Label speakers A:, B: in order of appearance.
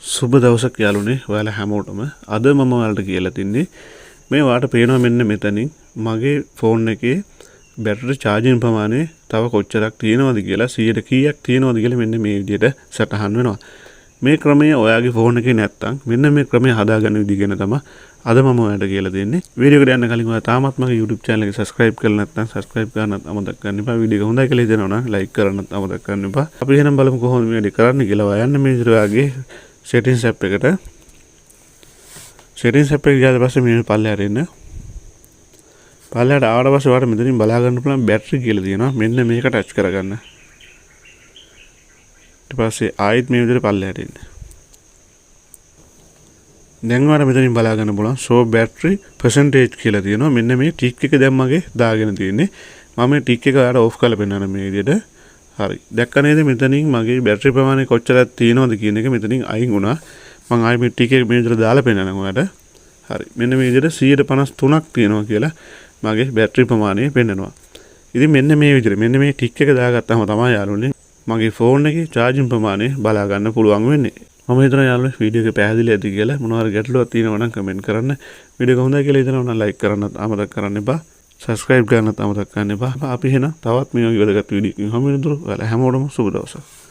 A: සුබ දවසක් යාළුවනේ ඔයාලා හැමෝටම අද මම ඔයාලට කියලා තින්නේ මේ වාට පේනවා මෙන්න මෙතනින් මගේ ෆෝන් එකේ බැටරි charging ප්‍රමාණය තව කොච්චරක් තියෙනවද කියලා 100ට කීයක් තියෙනවද කියලා මෙන්න මේ විදිහට සටහන් වෙනවා. මේ ක්‍රමය ඔයාගේ ෆෝන් එකේ නැත්තම් මෙන්න මේ ක්‍රමය හදාගන්න විදිහ ගැන තමයි අද මම ඔයාලට කියලා දෙන්නේ. වීඩියෝ එකට යන්න කලින් ඔයා තාමත් මගේ YouTube channel එක subscribe කරලා නැත්නම් subscribe කරන්නත් අමතක කරන්න එපා. වීඩියෝ එක හොඳයි කියලා හිතෙනවා නම් like කරන්නත් අමතක කරන්න එපා. අපි එහෙනම් බලමු කොහොමද මේ වැඩේ කරන්න කියලා. ඔයා යන්න මේ විදිහට ඔයාගේ settings app එකට settings app එක ගියාට පස්සේ මේ පල්ලෙහාට එන්න. පල්ලෙහාට ආවට පස්සේ ඔයාලට මෙතනින් බලා ගන්න පුළුවන් බැටරි කියලා තියෙනවා. මෙන්න මේක ටච් කරගන්න. ඊට පස්සේ ආයෙත් මේ විදිහට පල්ලෙහාට එන්න. දැන් ඔයාලට මෙතනින් බලා ගන්න පුළුවන් show battery percentage කියලා තියෙනවා. මෙන්න මේ ටික් එක දැන් මගේ දාගෙන තියෙන්නේ. මම මේ ටික් එක ඔයාලට off කරලා පෙන්නන මේ විදිහට. හරි. දැක්ක නේද මෙතනින් මගේ බැටරි ප්‍රමාණය කොච්චරක් තියෙනවද කියන එක මෙතනින් අයින් වුණා. මම ආයෙ මේ ටික් එක මේ විදිහට දාලා පෙන්නනවා ඔයාලට. හරි. මෙන්න මේ විදිහට 153ක් තියෙනවා කියලා මගේ බැටරි ප්‍රමාණය පෙන්නනවා. ඉතින් මෙන්න මේ විදිහට මෙන්න මේ ටික් එක දාගත්තාම තමයි යාළුවනේ මගේ ෆෝන් එකේ charging ප්‍රමාණය බලා ගන්න පුළුවන් වෙන්නේ. මම හිතනවා යාළුවනේ වීඩියෝ එක පැහැදිලි ඇති කියලා. මොනවා හරි ගැටලුවක් තියෙනවා නම් කමෙන්ට් කරන්න. වීඩියෝ එක හොඳයි කියලා හිතනවා නම් like කරන්නත් අමතක කරන්න එපා. subscribe කරන්නත් අමතක කරන්න එපා. අපි එහෙනම් තවත් මේ වගේ වැදගත් වීඩියෝ එකකින් හමු වෙනතුරු ඔයාලා හැමෝටම සුබ දවසක්.